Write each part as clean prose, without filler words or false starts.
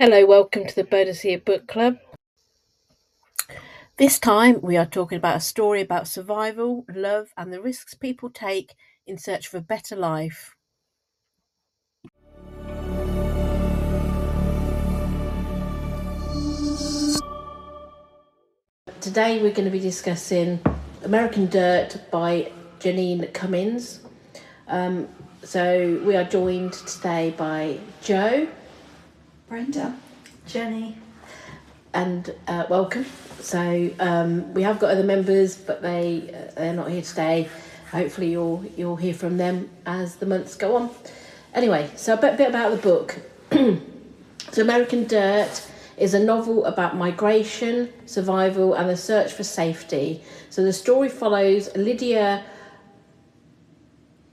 Hello, welcome to the Bodecia Book Club. This time we are talking about a story about survival, love, and the risks people take in search of a better life. Today we're going to be discussing American Dirt by Jeanine Cummins. So we are joined today by Joe, Brenda, Jenny, and welcome. So we have got other members, but they're not here today. Hopefully you'll hear from them as the months go on. Anyway, so a bit about the book. So American Dirt is a novel about migration, survival, and the search for safety. So the story follows Lydia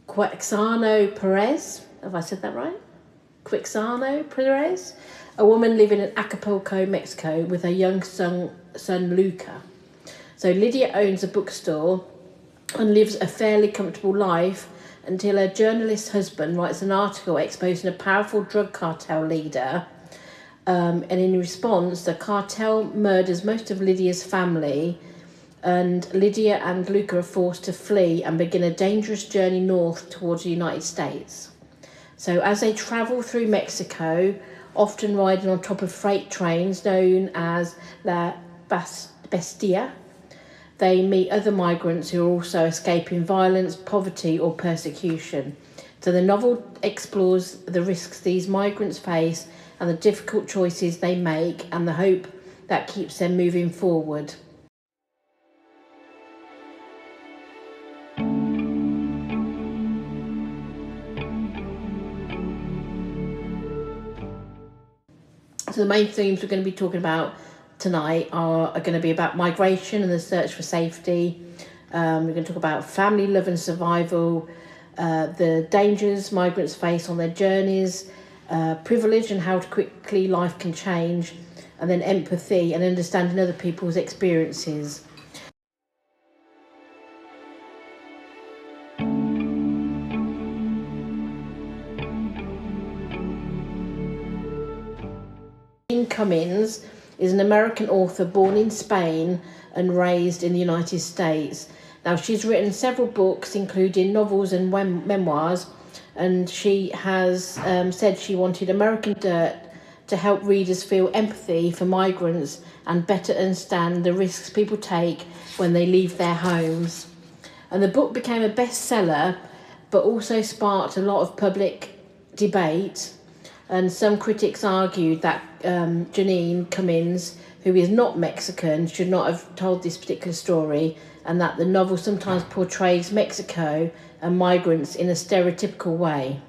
Quixano Perez. Have I said that right? Quixano Perez, a woman living in Acapulco, Mexico, with her young son Luca. So Lydia owns a bookstore and lives a fairly comfortable life until her journalist husband writes an article exposing a powerful drug cartel leader. And in response, the cartel murders most of Lydia's family, and Lydia and Luca are forced to flee and begin a dangerous journey north towards the United States. So as they travel through Mexico, often riding on top of freight trains known as La Bestia, they meet other migrants who are also escaping violence, poverty, or persecution. So the novel explores the risks these migrants face and the difficult choices they make and the hope that keeps them moving forward. So the main themes we're going to be talking about tonight are going to be about migration and the search for safety. We're going to talk about family, love and survival, the dangers migrants face on their journeys, privilege and how quickly life can change, and then empathy and understanding other people's experiences. Jeanine Cummins is an American author born in Spain and raised in the United States. Now, she's written several books, including novels and memoirs, and she has said she wanted American Dirt to help readers feel empathy for migrants and better understand the risks people take when they leave their homes. And the book became a bestseller, but also sparked a lot of public debate. And some critics argued that Jeanine Cummins, who is not Mexican, should not have told this particular story, and that the novel sometimes portrays Mexico and migrants in a stereotypical way.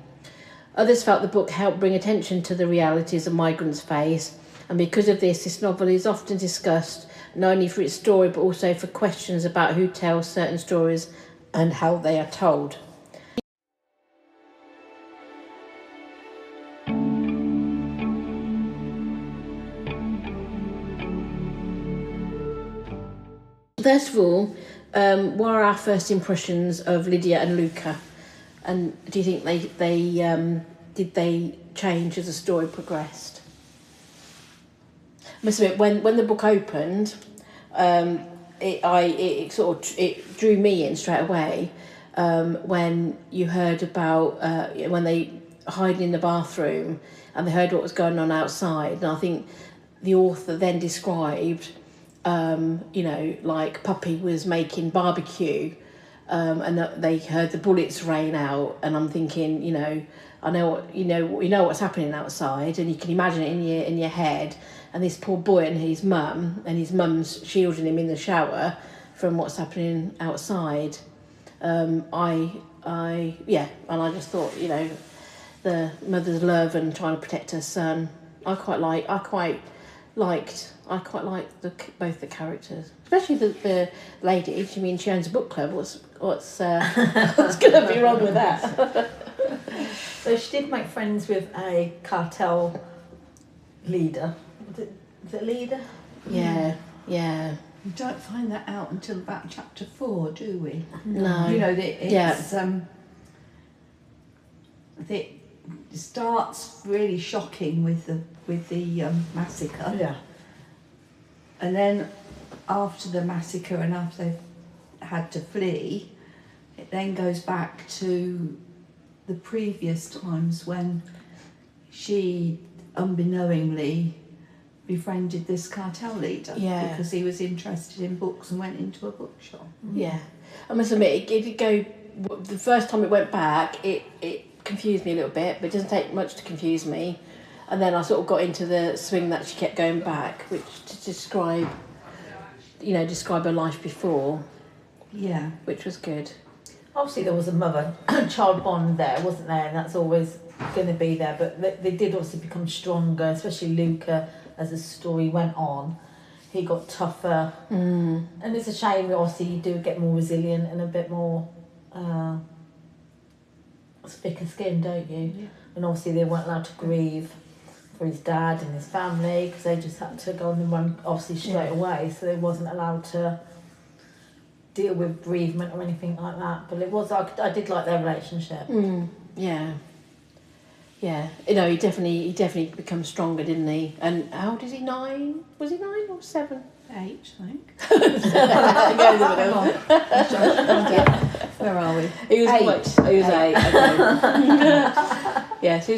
Others felt the book helped bring attention to the realities that migrants face, and because of this novel is often discussed not only for its story but also for questions about who tells certain stories and how they are told. First of all, what are our first impressions of Lydia and Luca? And do you think did they change as the story progressed? I must admit, when the book opened, it drew me in straight away. When you heard about when they hiding in the bathroom and they heard what was going on outside, and I think the author then described, like Puppy was making barbecue, and that they heard the bullets rain out, and I'm thinking, I know what you know what's happening outside, and you can imagine it in your head. And this poor boy and his mum's shielding him in the shower from what's happening outside. And I just thought, the mother's love and trying to protect her son. I quite liked both the characters, especially the lady. I mean, she owns a book club. What's what's going to be wrong with that? So she did make friends with a cartel leader. The leader? Yeah. We don't find that out until about chapter 4, do we? No. It's starts really shocking with the massacre, Yeah. and then after the massacre and after they've had to flee, it then goes back to the previous times when she unbeknowingly befriended this cartel leader because he was interested in books and went into a bookshop. Yeah, I must admit, it did go. The first time it went back, it confused me a little bit, but it doesn't take much to confuse me. And then I sort of got into the swing that she kept going back, which to describe her life before. Yeah. Which was good. Obviously, there was a mother-child bond there, wasn't there? And that's always going to be there. But they did obviously become stronger, especially Luca, as the story went on. He got tougher. And it's a shame, obviously, you do get more resilient and a bit more thicker skin, don't you? Yeah. And obviously, they weren't allowed to grieve for his dad and his family because they just had to go on the run, obviously, straight away. So they wasn't allowed to deal with bereavement or anything like that, but it was I did like their relationship. Yeah. You know, he definitely becomes stronger, didn't he? And how old is he? 9? Was he 9 or 7? 8, I think. Where are we? He was 8. He was 8. Yeah, so he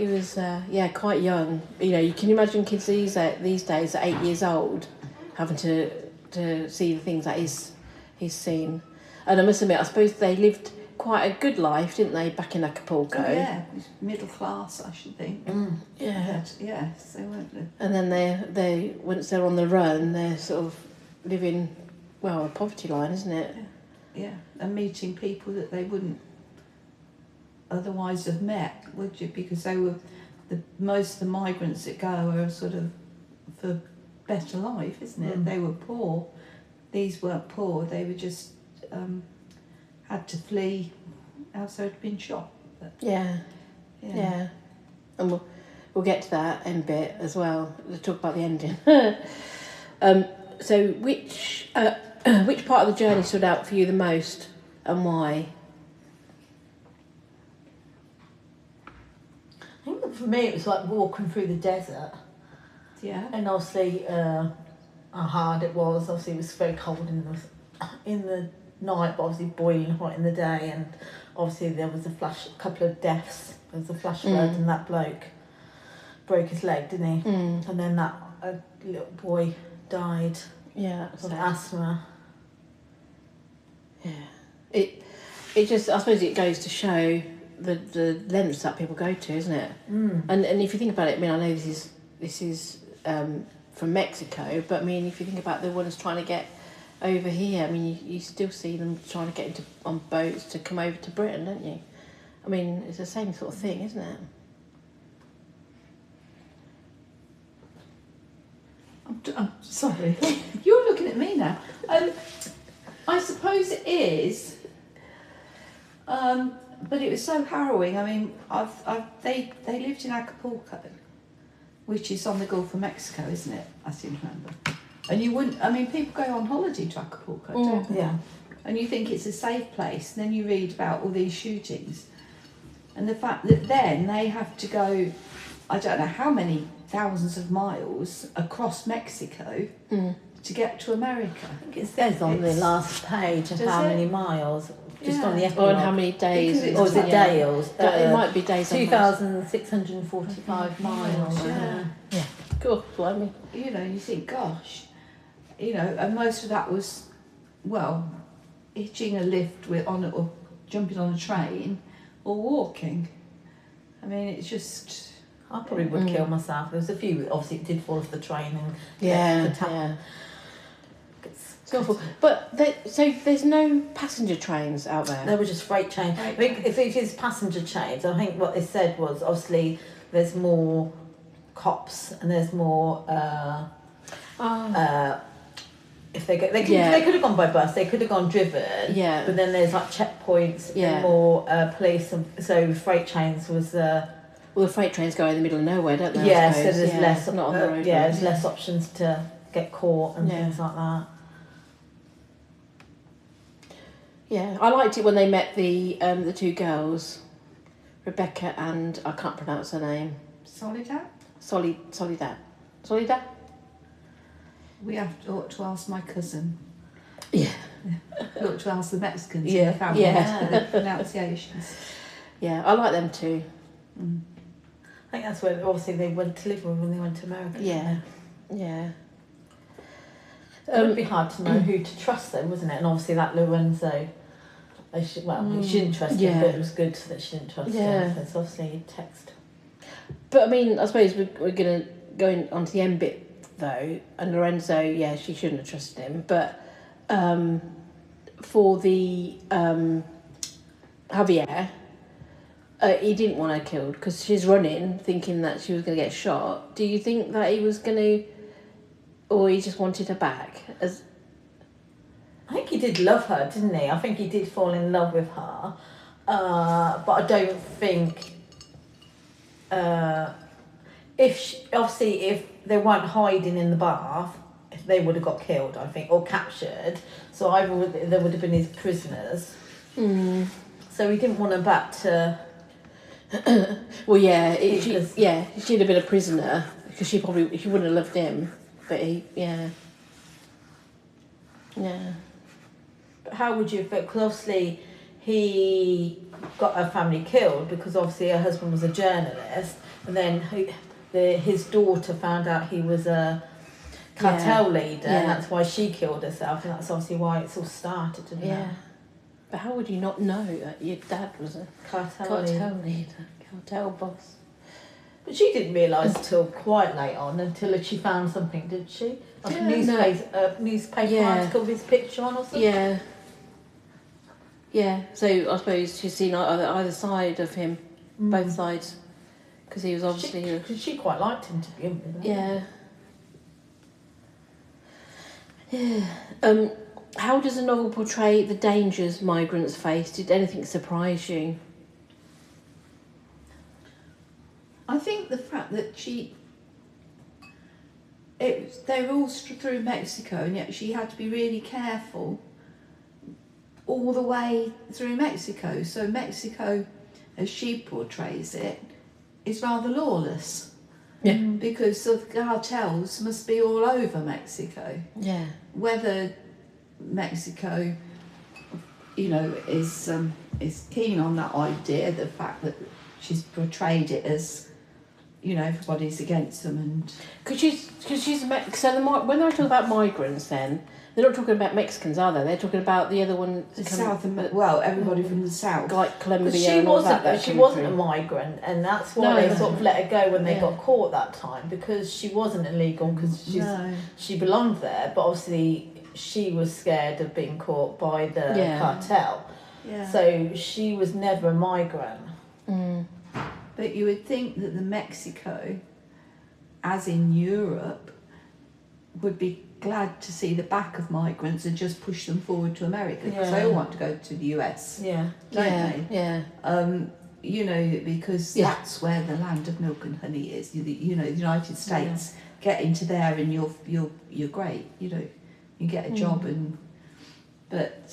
was quite young. You know, you can imagine kids these days at 8 years old having to see the things that he's seen. And I must admit, I suppose they lived quite a good life, didn't they, back in Acapulco? Oh, yeah, middle class, I should think. Yeah. Yes, they weren't. And then they once they're on the run, they're sort of living, well, a poverty line, isn't it? Yeah, and meeting people that they wouldn't otherwise have met, would you? Because they were most of the migrants that go are sort of for better life, isn't it? They were poor. These weren't poor. They were just had to flee. Also, had been shot. But, Yeah. And we'll get to that in a bit as well. We'll talk about the ending. So which part of the journey stood out for you the most, and why? I think for me it was like walking through the desert, Yeah. and obviously how hard it was. Obviously it was very cold in the night, but obviously boiling hot in the day, and obviously there was a couple of deaths. There was a flash flood, and that bloke broke his leg, didn't he? And then that little boy died Yeah. of asthma. Yeah. It just, I suppose it goes to show the lengths that people go to, isn't it? And if you think about it, I mean, I know this is from Mexico, but I mean, if you think about the ones trying to get over here, I mean, you still see them trying to get on boats to come over to Britain, don't you? I mean, it's the same sort of thing, isn't it? I'm sorry. You're looking at me now. I suppose it is. But it was so harrowing. I mean, they lived in Acapulco, which is on the Gulf of Mexico, isn't it? I seem to remember. And you wouldn't. I mean, people go on holiday to Acapulco, don't they? Yeah. And you think it's a safe place, and then you read about all these shootings, and the fact that then they have to go, I don't know how many thousands of miles across Mexico to get to America. I think it says on the last page of Does how it? many miles, just on the Yeah. epilogue. Or how many days? Because it's Or is it Yeah. days? It might be days. 2,645 miles. Yeah. Cool, blimey. You know, you think, gosh, you know, and most of that was, well, hitching a lift or jumping on a train or walking. I mean, it's just. I probably would kill myself. There was a few, obviously, it did fall off the train and Yeah. It's awful. But so there's no passenger trains out there. There were just freight trains. I think if it is passenger trains, I think what they said was obviously there's more cops and there's more. If they could have gone by bus, they could have gone driven. Yeah. But then there's like checkpoints Yeah. and more police, and so freight trains was. Well, the freight trains go in the middle of nowhere, don't they? I Yeah, so suppose? there's less. not on the road. Yeah, there's less options to get caught and Yeah. things like that. Yeah, I liked it when they met the two girls, Rebecca and I can't pronounce her name. Soledad? Soledad. Soledad? We ought to ask my cousin. Yeah. We ought to ask the Mexicans Yeah, in the family yeah. for the pronunciations. Yeah, I like them too. Mm. I think that's where obviously they went to live with when they went to America. Yeah. Yeah. It would be hard to know who to trust though, wasn't it? And obviously that Lorenzo, she didn't trust him, but it was good that she didn't trust him. It's obviously text. But I mean, I suppose we're going to go on to the end bit though. And Lorenzo, yeah, she shouldn't have trusted him. But for the Javier, he didn't want her killed because she's running thinking that she was going to get shot. Do you think that he was going to, or he just wanted her back? I think he did love her, didn't he? I think he did fall in love with her. But I don't think... if they weren't hiding in the bath, they would have got killed, I think, or captured. So either they would have been his prisoners. Mm. So he didn't want her back to... Well, yeah, she'd have been a prisoner because she wouldn't have loved him. But yeah. But how would you feel? Because obviously he got her family killed because obviously her husband was a journalist, and then his daughter found out he was a cartel leader, and that's why she killed herself, and that's obviously why it's all started, isn't it? But how would you not know that your dad was a cartel leader, cartel boss? But she didn't realise till quite late on, until she found something, did she? Like a newspaper article with his picture on or something? Yeah. Yeah, so I suppose she's seen either side of him, both sides, because he was obviously... Because she quite liked him to begin with. Yeah. How does the novel portray the dangers migrants face? Did anything surprise you? I think the fact that they were all through Mexico, and yet she had to be really careful all the way through Mexico. So Mexico, as she portrays it, is rather lawless. Yeah. Because the cartels must be all over Mexico. Yeah. Whether Mexico, is keen on that idea, the fact that she's portrayed it as, everybody's against them, and Because she's when I talk about migrants, then they're not talking about Mexicans, are they? They're talking about the other one. Everybody from the south, like Colombia. She wasn't a migrant, and that's why they sort of let her go when they got caught that time, because she wasn't illegal, because she belonged there, but obviously she was scared of being caught by the cartel. Yeah. So she was never a migrant. Mm. But you would think that the Mexico, as in Europe, would be glad to see the back of migrants and just push them forward to America, because they all want to go to the US, don't they? Yeah. Because that's where the land of milk and honey is. The United States, get into there and you're great. You get a job but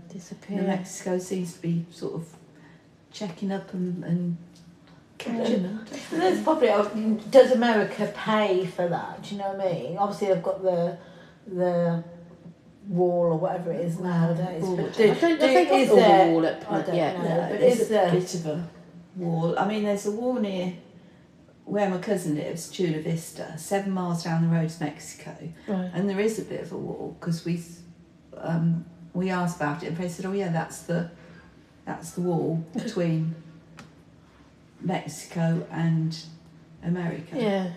disappear. Mexico seems to be sort of checking up and catching them. There's probably, does America pay for that? Do you know what I mean? Obviously they've got the wall or whatever it is nowadays. But is there a wall at I don't know. But is there a bit of a wall? I mean, there's a wall near where my cousin lives, Chula Vista, 7 miles down the road is Mexico, and there is a bit of a wall, because we asked about it, and they said, "Oh yeah, that's the wall between Mexico and America." Yeah.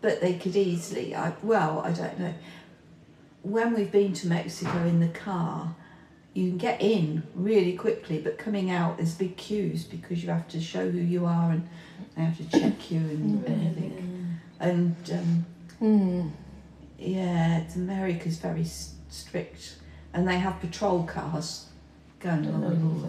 But they could easily. I don't know. When we've been to Mexico in the car, you can get in really quickly, but coming out there's big queues, because you have to show who you are, and they have to check you and everything. And America's very strict, and they have patrol cars going along with all